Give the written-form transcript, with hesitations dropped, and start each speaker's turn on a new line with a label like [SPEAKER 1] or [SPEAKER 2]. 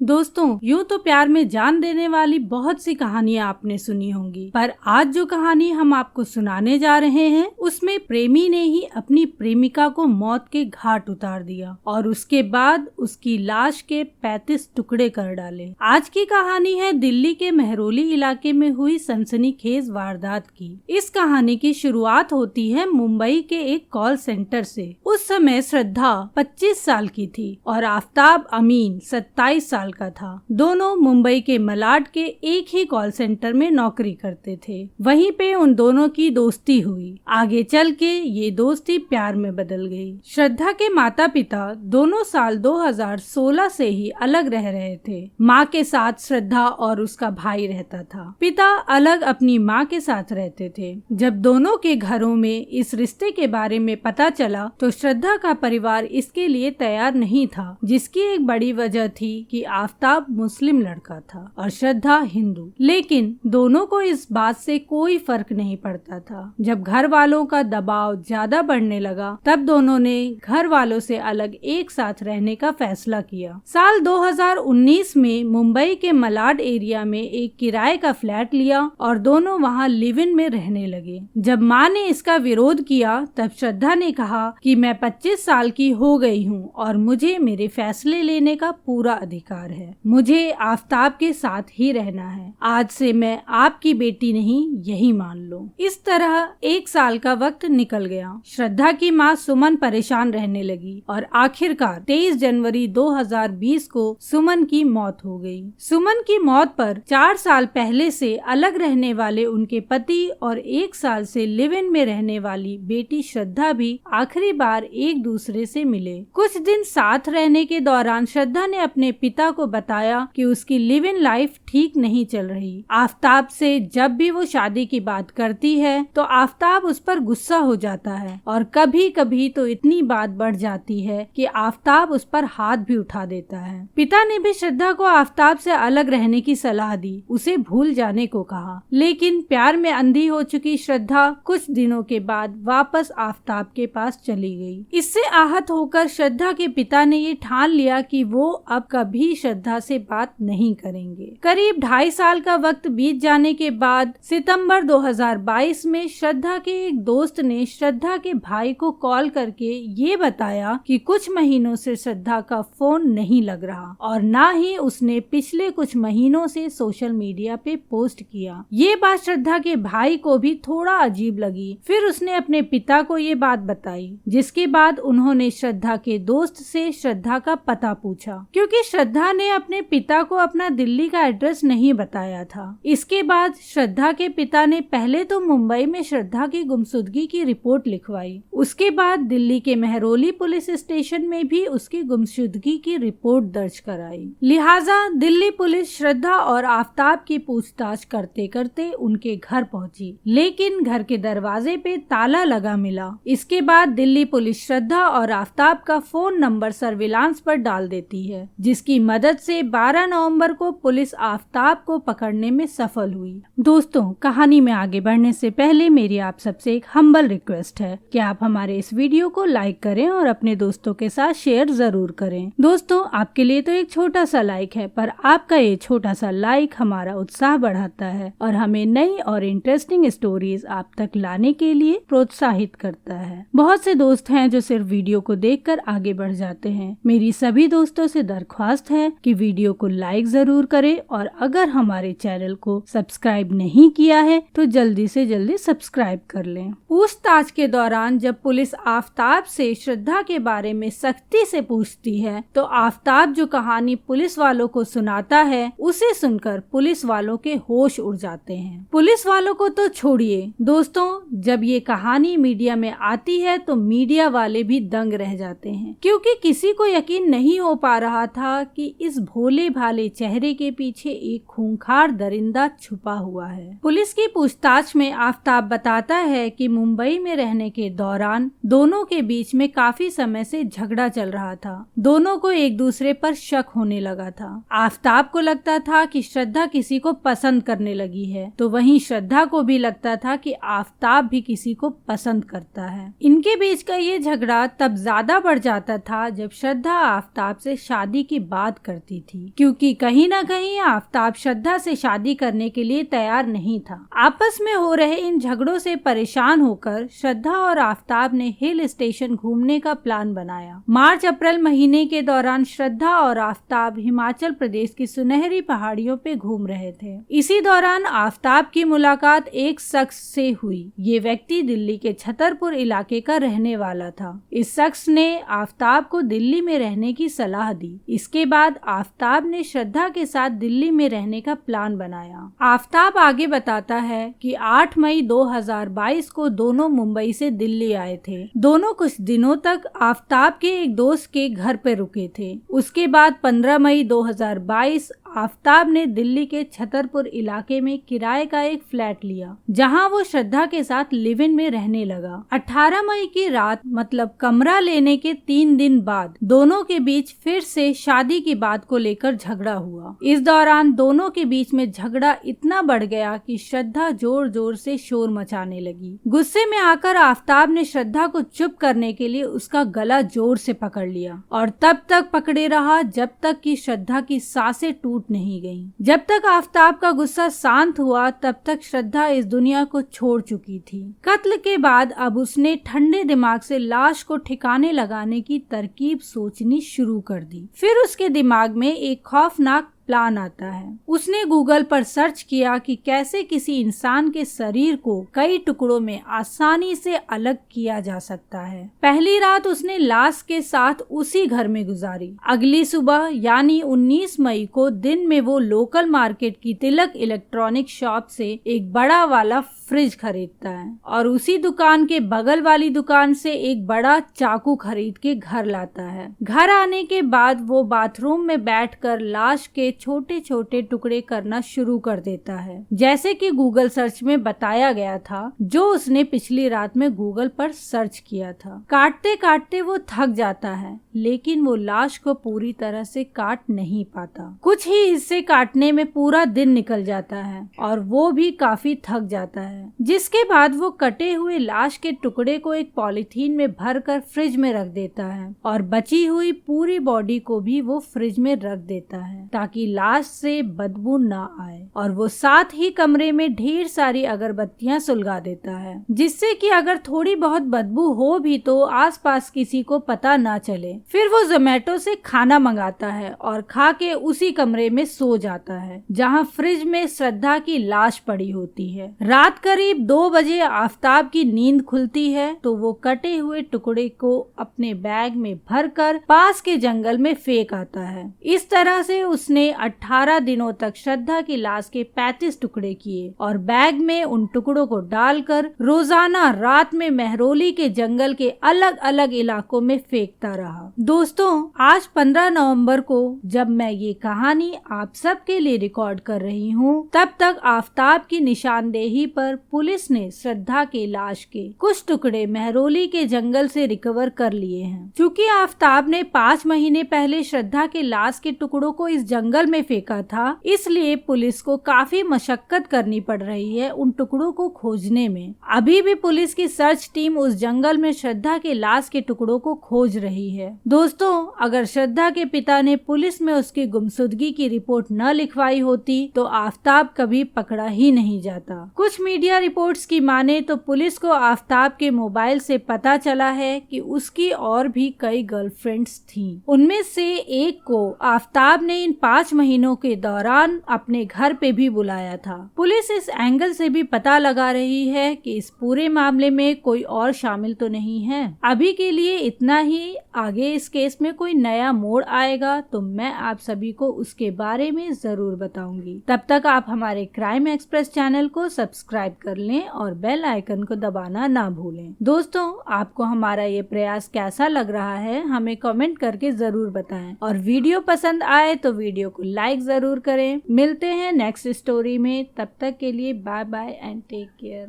[SPEAKER 1] दोस्तों, यूं तो प्यार में जान देने वाली बहुत सी कहानियां आपने सुनी होंगी, पर आज जो कहानी हम आपको सुनाने जा रहे हैं उसमें प्रेमी ने ही अपनी प्रेमिका को मौत के घाट उतार दिया और उसके बाद उसकी लाश के 35 टुकड़े कर डाले। आज की कहानी है दिल्ली के मेहरौली इलाके में हुई सनसनीखेज वारदात की। इस कहानी की शुरुआत होती है मुंबई के एक कॉल सेंटर से। उस समय श्रद्धा 25 साल की थी और आफताब अमीन 27 साल का था। दोनों मुंबई के मलाड के एक ही कॉल सेंटर में नौकरी करते थे। वहीं पे उन दोनों की दोस्ती हुई। आगे चल के ये दोस्ती प्यार में बदल गई। श्रद्धा के माता पिता दोनों साल 2016 से ही अलग रह रहे थे। माँ के साथ श्रद्धा और उसका भाई रहता था। पिता अलग अपनी माँ के साथ रहते थे। जब दोनों के घरों में इस रिश्ते के बारे में पता चला तो श्रद्धा का परिवार इसके लिए तैयार नहीं था, जिसकी एक बड़ी वजह थी कि आफताब मुस्लिम लड़का था और श्रद्धा हिंदू। लेकिन दोनों को इस बात से कोई फर्क नहीं पड़ता था। जब घर वालों का दबाव ज्यादा बढ़ने लगा तब दोनों ने घर वालों से अलग एक साथ रहने का फैसला किया। साल 2019 में मुंबई के मलाड एरिया में एक किराए का फ्लैट लिया और दोनों वहां लिव इन में रहने लगे। जब माँ ने इसका विरोध किया तब श्रद्धा ने कहा कि मैं 25 साल की हो गई हूँ और मुझे मेरे फैसले लेने का पूरा अधिकार है। मुझे आफताब के साथ ही रहना है। आज से मैं आपकी बेटी नहीं, यही मान लो। इस तरह एक साल का वक्त निकल गया। श्रद्धा की माँ सुमन परेशान रहने लगी और आखिरकार 23 जनवरी 2020 को सुमन की मौत हो गई। सुमन की मौत पर 4 साल पहले से अलग रहने वाले उनके पति और 1 साल से लिव इन में रहने वाली बेटी श्रद्धा भी आखिरी बार एक दूसरे से मिले। कुछ दिन साथ रहने के दौरान श्रद्धा ने अपने पिता को बताया कि उसकी लिव इन लाइफ ठीक नहीं चल रही। आफताब से जब भी वो शादी की बात करती है तो आफताब उस पर गुस्सा हो जाता है और कभी कभी तो इतनी बात बढ़ जाती है कि आफताब उस पर हाथ भी उठा देता है। पिता ने भी श्रद्धा को आफताब से अलग रहने की सलाह दी, उसे भूल जाने को कहा। लेकिन प्यार में अंधी हो चुकी श्रद्धा कुछ दिनों के बाद वापस आफताब के पास चली गई। इससे आहत होकर श्रद्धा के पिता ने ये ठान लिया कि वो अब कभी श्रद्धा से बात नहीं करेंगे। करीब 2.5 साल का वक्त बीत जाने के बाद सितंबर 2022 में श्रद्धा के एक दोस्त ने श्रद्धा के भाई को कॉल करके ये बताया कि कुछ महीनों से श्रद्धा का फोन नहीं लग रहा और ना ही उसने पिछले कुछ महीनों से सोशल मीडिया पे पोस्ट किया। ये बात श्रद्धा के भाई को भी थोड़ा अजीब लगी। फिर उसने अपने पिता को ये बात बताई, जिसके बाद उन्होंने श्रद्धा के दोस्त से श्रद्धा का पता पूछा, क्योंकि श्रद्धा ने अपने पिता को अपना दिल्ली का एड्रेस नहीं बताया था। इसके बाद श्रद्धा के पिता ने पहले तो मुंबई में श्रद्धा की गुमशुदगी की रिपोर्ट लिखवाई। उसके बाद दिल्ली के मेहरौली पुलिस स्टेशन में भी उसकी गुमशुदगी की रिपोर्ट दर्ज कराई। लिहाजा दिल्ली पुलिस श्रद्धा और आफताब की पूछताछ करते करते उनके घर पहुंची, लेकिन घर के दरवाजे पे ताला लगा मिला। इसके बाद दिल्ली पुलिस श्रद्धा और आफताब का फोन नंबर सर्विलांस पर डाल देती है, जिसकी मदद से 12 नवंबर को पुलिस आफताब को पकड़ने में सफल हुई। दोस्तों, कहानी में आगे बढ़ने से पहले मेरी आप सबसे एक हम्बल रिक्वेस्ट है कि आप हमारे इस वीडियो को लाइक करें और अपने दोस्तों के साथ शेयर जरूर करें। दोस्तों, आपके लिए तो एक छोटा सा लाइक है, पर आपका ये छोटा सा लाइक हमारा उत्साह बढ़ाता है और हमें नई और इंटरेस्टिंग स्टोरीज आप तक लाने के लिए प्रोत्साहित करता है। बहुत से दोस्त हैं जो सिर्फ वीडियो को देखकर आगे बढ़ जाते हैं। मेरी सभी दोस्तों से दरख्वास्त है कि वीडियो को लाइक जरूर करें और अगर हमारे चैनल को सब्सक्राइब नहीं किया है तो जल्दी से जल्दी सब्सक्राइब कर लें। पूछताछ के दौरान जब पुलिस आफताब से श्रद्धा के बारे में सख्ती से पूछती है तो आफताब जो कहानी पुलिस वालों को सुनाता है उसे सुनकर पुलिस वालों के होश उड़ जाते हैं। पुलिस वालों को तो छोड़िए दोस्तों, जब ये कहानी मीडिया में आती है तो मीडिया वाले भी दंग रह जाते हैं, क्योंकि किसी को यकीन नहीं हो पा रहा था कि इस भोले भाले चेहरे के पीछे एक खूंखार दरिंदा छुपा हुआ है। पुलिस की पूछताछ में आफताब बताता है कि मुंबई में रहने के दौरान दोनों के बीच में काफी समय से झगड़ा चल रहा था। दोनों को एक दूसरे पर शक होने लगा था। आफताब को लगता था कि श्रद्धा किसी को पसंद करने लगी है, तो वहीं श्रद्धा को भी लगता था कि आफताब भी किसी को पसंद करता है। इनके बीच का ये झगड़ा तब ज्यादा बढ़ जाता था जब श्रद्धा आफताब से शादी की बात करती करती थी, क्योंकि कहीं ना कहीं आफताब श्रद्धा से शादी करने के लिए तैयार नहीं था। आपस में हो रहे इन झगड़ों से परेशान होकर श्रद्धा और आफताब ने हिल स्टेशन घूमने का प्लान बनाया। मार्च अप्रैल महीने के दौरान श्रद्धा और आफताब हिमाचल प्रदेश की सुनहरी पहाड़ियों पे घूम रहे थे। इसी दौरान आफताब की मुलाकात एक शख्स से हुई। ये व्यक्ति दिल्ली के छतरपुर इलाके का रहने वाला था। इस शख्स ने आफताब को दिल्ली में रहने की सलाह दी। इसके बाद आफताब ने श्रद्धा के साथ दिल्ली में रहने का प्लान बनाया। आफताब आगे बताता है कि 8 मई 2022 को दोनों मुंबई से दिल्ली आए थे। दोनों कुछ दिनों तक आफताब के एक दोस्त के घर पे रुके थे। उसके बाद 15 मई 2022 आफताब ने दिल्ली के छतरपुर इलाके में किराए का एक फ्लैट लिया, जहां वो श्रद्धा के साथ लिव इन में रहने लगा। 18 मई की रात मतलब कमरा लेने के 3 दिन बाद दोनों के बीच फिर से शादी की बात को लेकर झगड़ा हुआ। इस दौरान दोनों के बीच में झगड़ा इतना बढ़ गया कि श्रद्धा जोर जोर से शोर मचाने लगी। गुस्से में आकर आफताब ने श्रद्धा को चुप करने के लिए उसका गला जोर से पकड़ लिया और तब तक पकड़े रहा जब तक कि श्रद्धा की सांसें टूट नहीं गईं। जब तक आफताब का गुस्सा शांत हुआ तब तक श्रद्धा इस दुनिया को छोड़ चुकी थी। कत्ल के बाद अब उसने ठंडे दिमाग से लाश को ठिकाने लगाने की तरकीब सोचनी शुरू कर दी। फिर उसके दिमाग में एक खौफनाक प्लान आता है। उसने गूगल पर सर्च किया कि कैसे किसी इंसान के शरीर को कई टुकड़ों में आसानी से अलग किया जा सकता है। पहली रात उसने लाश के साथ उसी घर में गुजारी। अगली सुबह यानी 19 मई को दिन में वो लोकल मार्केट की तिलक इलेक्ट्रॉनिक शॉप से एक बड़ा वाला फ्रिज खरीदता है और उसी दुकान के बगल वाली दुकान से एक बड़ा चाकू खरीद के घर लाता है। घर आने के बाद वो बाथरूम में बैठकर लाश के छोटे छोटे टुकड़े करना शुरू कर देता है, जैसे कि गूगल सर्च में बताया गया था, जो उसने पिछली रात में गूगल पर सर्च किया था। काटते काटते वो थक जाता है, लेकिन वो लाश को पूरी तरह से काट नहीं पाता। कुछ ही हिस्से काटने में पूरा दिन निकल जाता है और वो भी काफी थक जाता है, जिसके बाद वो कटे हुए लाश के टुकड़े को एक पॉलीथीन में भरकर फ्रिज में रख देता है और बची हुई पूरी बॉडी को भी वो फ्रिज में रख देता है ताकि लाश से बदबू ना आए। और वो साथ ही कमरे में ढेर सारी अगरबत्तियां सुलगा देता है, जिससे कि अगर थोड़ी बहुत बदबू हो भी तो आसपास किसी को पता ना चले। फिर वो जोमेटो से खाना मंगाता है और खा के उसी कमरे में सो जाता है जहाँ फ्रिज में श्रद्धा की लाश पड़ी होती है। रात करीब 2 बजे आफताब की नींद खुलती है तो वो कटे हुए टुकड़े को अपने बैग में भरकर पास के जंगल में फेंक आता है। इस तरह से उसने 18 दिनों तक श्रद्धा की लाश के 35 टुकड़े किए और बैग में उन टुकड़ों को डालकर रोजाना रात में महरौली के जंगल के अलग अलग इलाकों में फेंकता रहा। दोस्तों, आज 15 नवंबर को जब मैं ये कहानी आप सबके लिए रिकॉर्ड कर रही हूँ, तब तक आफताब की निशानदेही पर पुलिस ने श्रद्धा के लाश के कुछ टुकड़े महरौली के जंगल से रिकवर कर लिए हैं। क्योंकि आफताब ने 5 महीने पहले श्रद्धा के लाश के टुकड़ों को इस जंगल में फेंका था, इसलिए पुलिस को काफी मशक्कत करनी पड़ रही है उन टुकड़ों को खोजने में। अभी भी पुलिस की सर्च टीम उस जंगल में श्रद्धा के लाश के टुकड़ों को खोज रही है। दोस्तों, अगर श्रद्धा के पिता ने पुलिस में उसकी गुमशुदगी की रिपोर्ट न लिखवाई होती तो आफताब कभी पकड़ा ही नहीं जाता। कुछ मीडिया रिपोर्ट्स की माने तो पुलिस को आफताब के मोबाइल से पता चला है कि उसकी और भी कई गर्लफ्रेंड्स थीं। उनमें से एक को आफताब ने इन 5 महीनों के दौरान अपने घर पे भी बुलाया था। पुलिस इस एंगल से भी पता लगा रही है कि इस पूरे मामले में कोई और शामिल तो नहीं है। अभी के लिए इतना ही। आगे इस केस में कोई नया मोड़ आएगा तो मैं आप सभी को उसके बारे में जरूर बताऊंगी। तब तक आप हमारे क्राइम एक्सप्रेस चैनल को सब्सक्राइब कर लें और बेल आइकन को दबाना ना भूलें। दोस्तों, आपको हमारा ये प्रयास कैसा लग रहा है हमें कमेंट करके जरूर बताएं और वीडियो पसंद आए तो वीडियो को लाइक जरूर करें। मिलते हैं नेक्स्ट स्टोरी में, तब तक के लिए bye bye and take care.